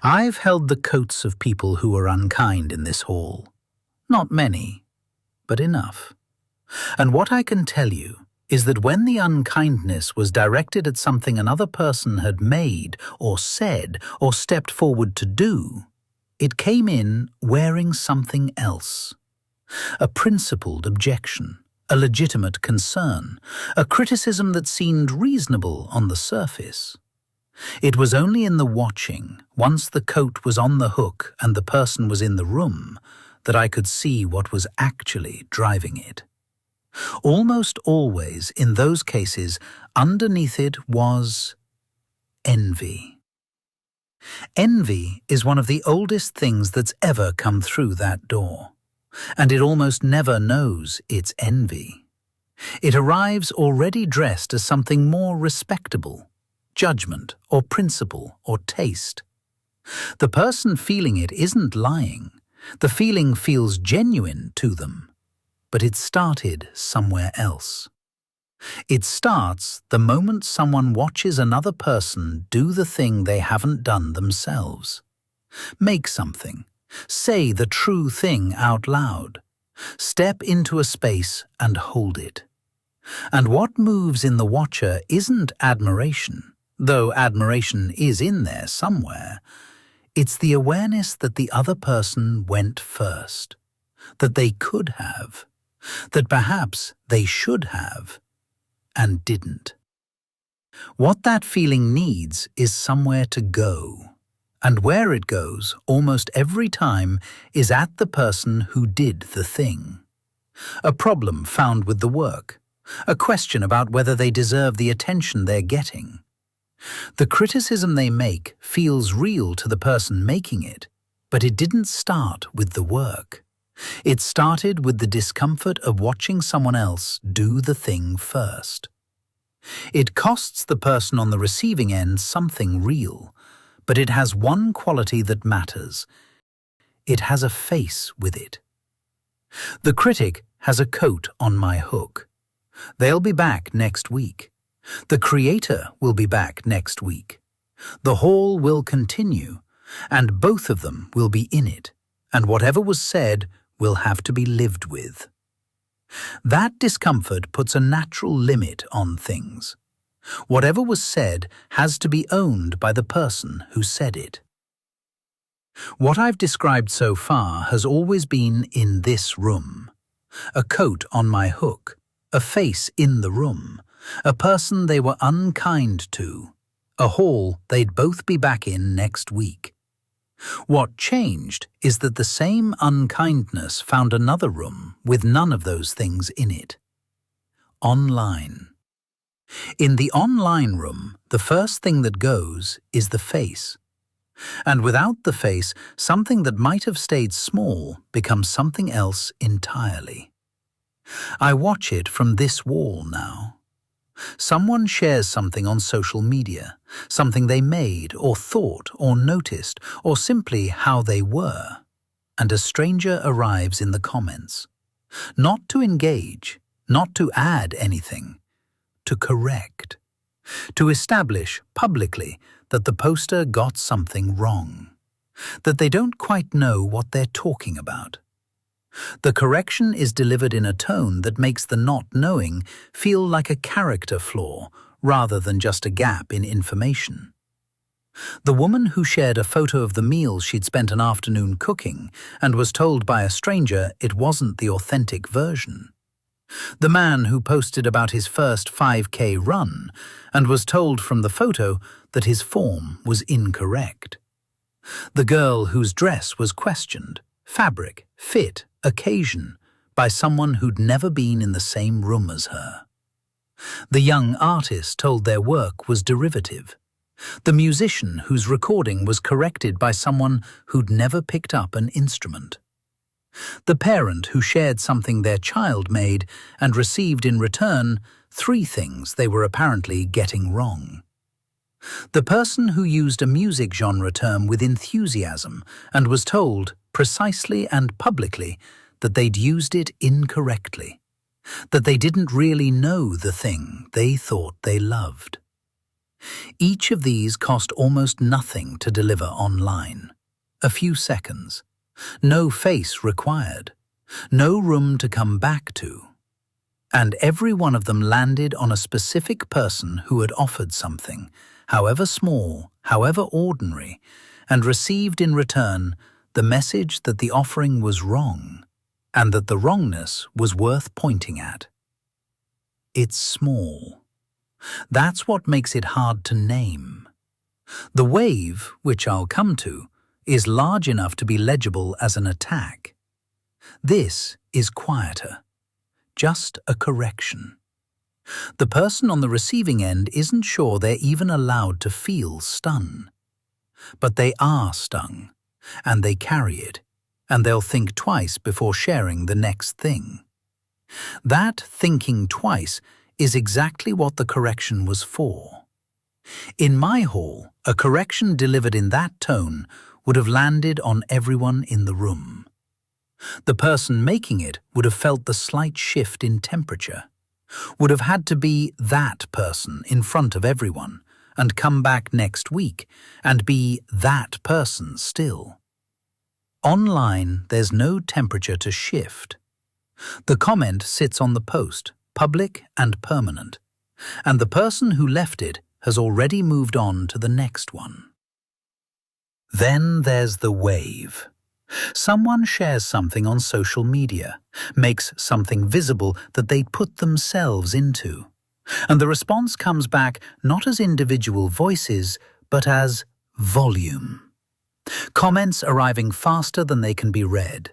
I've held the coats of people who were unkind in this hall. Not many, but enough. And what I can tell you is that when the unkindness was directed at something another person had made or said or stepped forward to do, it came in wearing something else. A principled objection, a legitimate concern, a criticism that seemed reasonable on the surface. It was only in the watching, once the coat was on the hook and the person was in the room, that I could see what was actually driving it. Almost always, in those cases, underneath it was envy. Envy is one of the oldest things that's ever come through that door, and it almost never knows it's envy. It arrives already dressed as something more respectable, judgment or principle or taste. The person feeling it isn't lying. The feeling feels genuine to them. But it started somewhere else. It starts the moment someone watches another person do the thing they haven't done themselves. Make something. Say the true thing out loud. Step into a space and hold it. And what moves in the watcher isn't admiration, though admiration is in there somewhere. It's the awareness that the other person went first, that they could have, that perhaps they should have, and didn't. What that feeling needs is somewhere to go, and where it goes almost every time is at the person who did the thing. A problem found with the work, a question about whether they deserve the attention they're getting. The criticism they make feels real to the person making it, but it didn't start with the work. It started with the discomfort of watching someone else do the thing first. It costs the person on the receiving end something real, but it has one quality that matters. It has a face with it. The critic has a coat on my hook. They'll be back next week. The creator will be back next week. The hall will continue, and both of them will be in it, and whatever was said will have to be lived with. That discomfort puts a natural limit on things. Whatever was said has to be owned by the person who said it. What I've described so far has always been in this room. A coat on my hook, a face in the room, a person they were unkind to, a hall they'd both be back in next week. What changed is that the same unkindness found another room with none of those things in it. Online. In the online room, the first thing that goes is the face. And without the face, something that might have stayed small becomes something else entirely. I watch it from this wall now. Someone shares something on social media, something they made or thought or noticed, or simply how they were, and a stranger arrives in the comments. Not to engage, not to add anything, to correct, to establish publicly that the poster got something wrong, that they don't quite know what they're talking about. The correction is delivered in a tone that makes the not knowing feel like a character flaw rather than just a gap in information. The woman who shared a photo of the meal she'd spent an afternoon cooking and was told by a stranger it wasn't the authentic version. The man who posted about his first 5K run and was told from the photo that his form was incorrect. The girl whose dress was questioned, fabric, fit, occasion, by someone who'd never been in the same room as her. The young artist told their work was derivative. The musician whose recording was corrected by someone who'd never picked up an instrument. The parent who shared something their child made and received in return 3 things they were apparently getting wrong. The person who used a music genre term with enthusiasm and was told, precisely and publicly, that they'd used it incorrectly, that they didn't really know the thing they thought they loved. Each of these cost almost nothing to deliver online. A few seconds. No face required. No room to come back to. And every one of them landed on a specific person who had offered something, however small, however ordinary, and received in return the message that the offering was wrong, and that the wrongness was worth pointing at. It's small. That's what makes it hard to name. The wave, which I'll come to, is large enough to be legible as an attack. This is quieter. Just a correction. The person on the receiving end isn't sure they're even allowed to feel stun. But they are stung, and they carry it, and they'll think twice before sharing the next thing. That thinking twice is exactly what the correction was for. In my hall, a correction delivered in that tone would have landed on everyone in the room. The person making it would have felt the slight shift in temperature, would have had to be that person in front of everyone, and come back next week and be that person still. Online, there's no temperature to shift. The comment sits on the post, public and permanent, and the person who left it has already moved on to the next one. Then there's the wave. Someone shares something on social media, makes something visible that they'd put themselves into, and the response comes back not as individual voices, but as volume. Comments arriving faster than they can be read.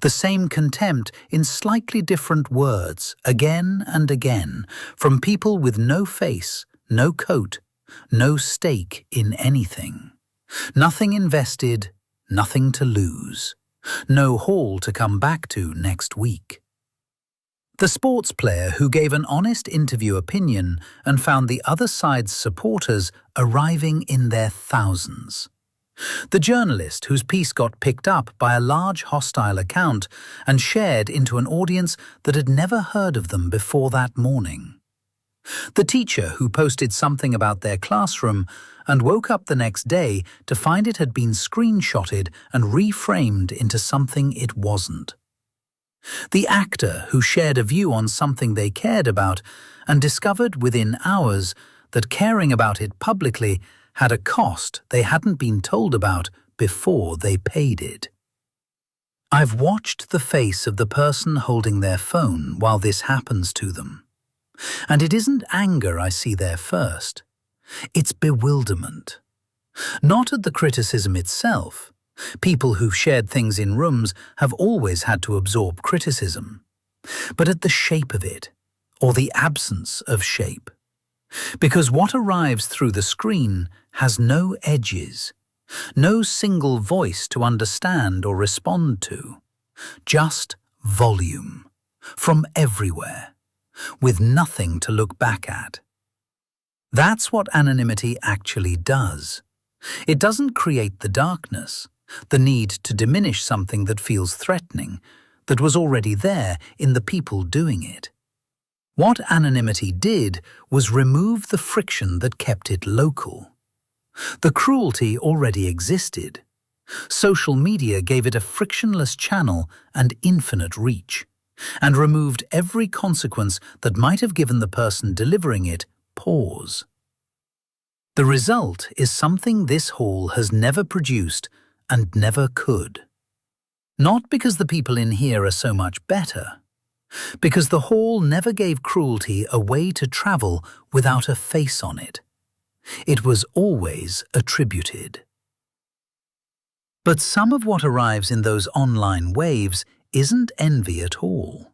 The same contempt in slightly different words, again and again, from people with no face, no coat, no stake in anything. Nothing invested, nothing to lose. No hall to come back to next week. The sports player who gave an honest interview opinion and found the other side's supporters arriving in their thousands. The journalist whose piece got picked up by a large hostile account and shared into an audience that had never heard of them before that morning. The teacher who posted something about their classroom and woke up the next day to find it had been screenshotted and reframed into something it wasn't. The actor who shared a view on something they cared about and discovered within hours that caring about it publicly had a cost they hadn't been told about before they paid it. I've watched the face of the person holding their phone while this happens to them. And it isn't anger I see there first. It's bewilderment. Not at the criticism itself. People who've shared things in rooms have always had to absorb criticism. But at the shape of it, or the absence of shape. Because what arrives through the screen has no edges, no single voice to understand or respond to. Just volume, from everywhere, with nothing to look back at. That's what anonymity actually does. It doesn't create the darkness, the need to diminish something that feels threatening, that was already there in the people doing it. What anonymity did was remove the friction that kept it local. The cruelty already existed. Social media gave it a frictionless channel and infinite reach, and removed every consequence that might have given the person delivering it pause. The result is something this hall has never produced and never could. Not because the people in here are so much better, because the hall never gave cruelty a way to travel without a face on it. It was always attributed. But some of what arrives in those online waves isn't envy at all.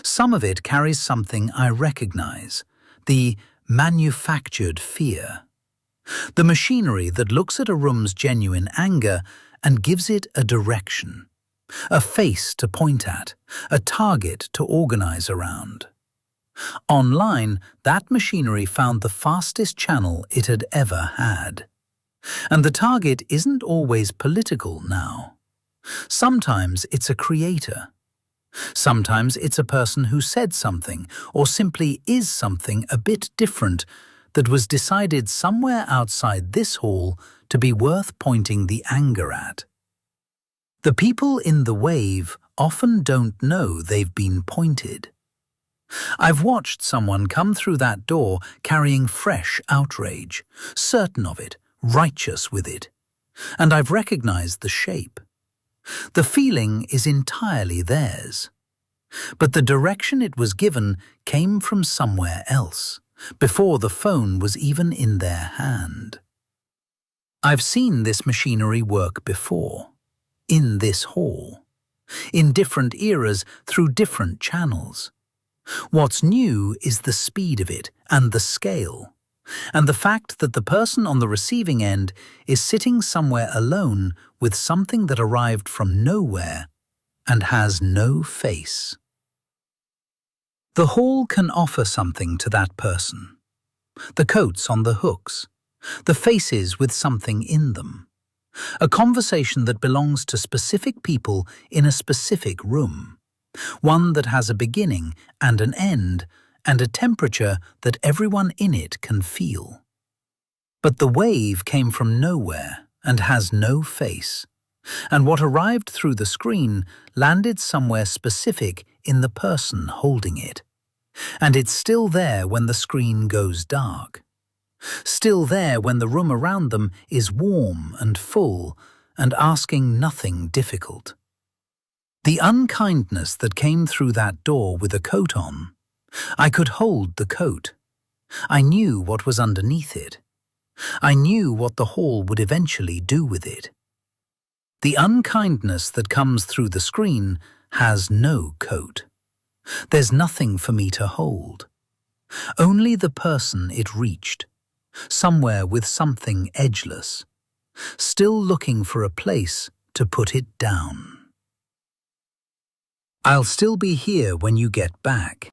Some of it carries something I recognize, the manufactured fear. The machinery that looks at a room's genuine anger and gives it a direction, a face to point at, a target to organize around. Online, that machinery found the fastest channel it had ever had. And the target isn't always political now. Sometimes it's a creator. Sometimes it's a person who said something or simply is something a bit different that was decided somewhere outside this hall to be worth pointing the anger at. The people in the wave often don't know they've been pointed. I've watched someone come through that door carrying fresh outrage, certain of it, righteous with it, and I've recognized the shape. The feeling is entirely theirs. But the direction it was given came from somewhere else, before the phone was even in their hand. I've seen this machinery work before, in this hall, in different eras through different channels. What's new is the speed of it and the scale, and the fact that the person on the receiving end is sitting somewhere alone with something that arrived from nowhere and has no face. The hall can offer something to that person. The coats on the hooks, the faces with something in them, a conversation that belongs to specific people in a specific room, one that has a beginning and an end and a temperature that everyone in it can feel. But the wave came from nowhere and has no face, and what arrived through the screen landed somewhere specific in the person holding it. And it's still there when the screen goes dark. Still there when the room around them is warm and full and asking nothing difficult. The unkindness that came through that door with a coat on, I could hold the coat. I knew what was underneath it. I knew what the hall would eventually do with it. The unkindness that comes through the screen has no coat. There's nothing for me to hold. Only the person it reached, somewhere with something edgeless, still looking for a place to put it down. I'll still be here when you get back.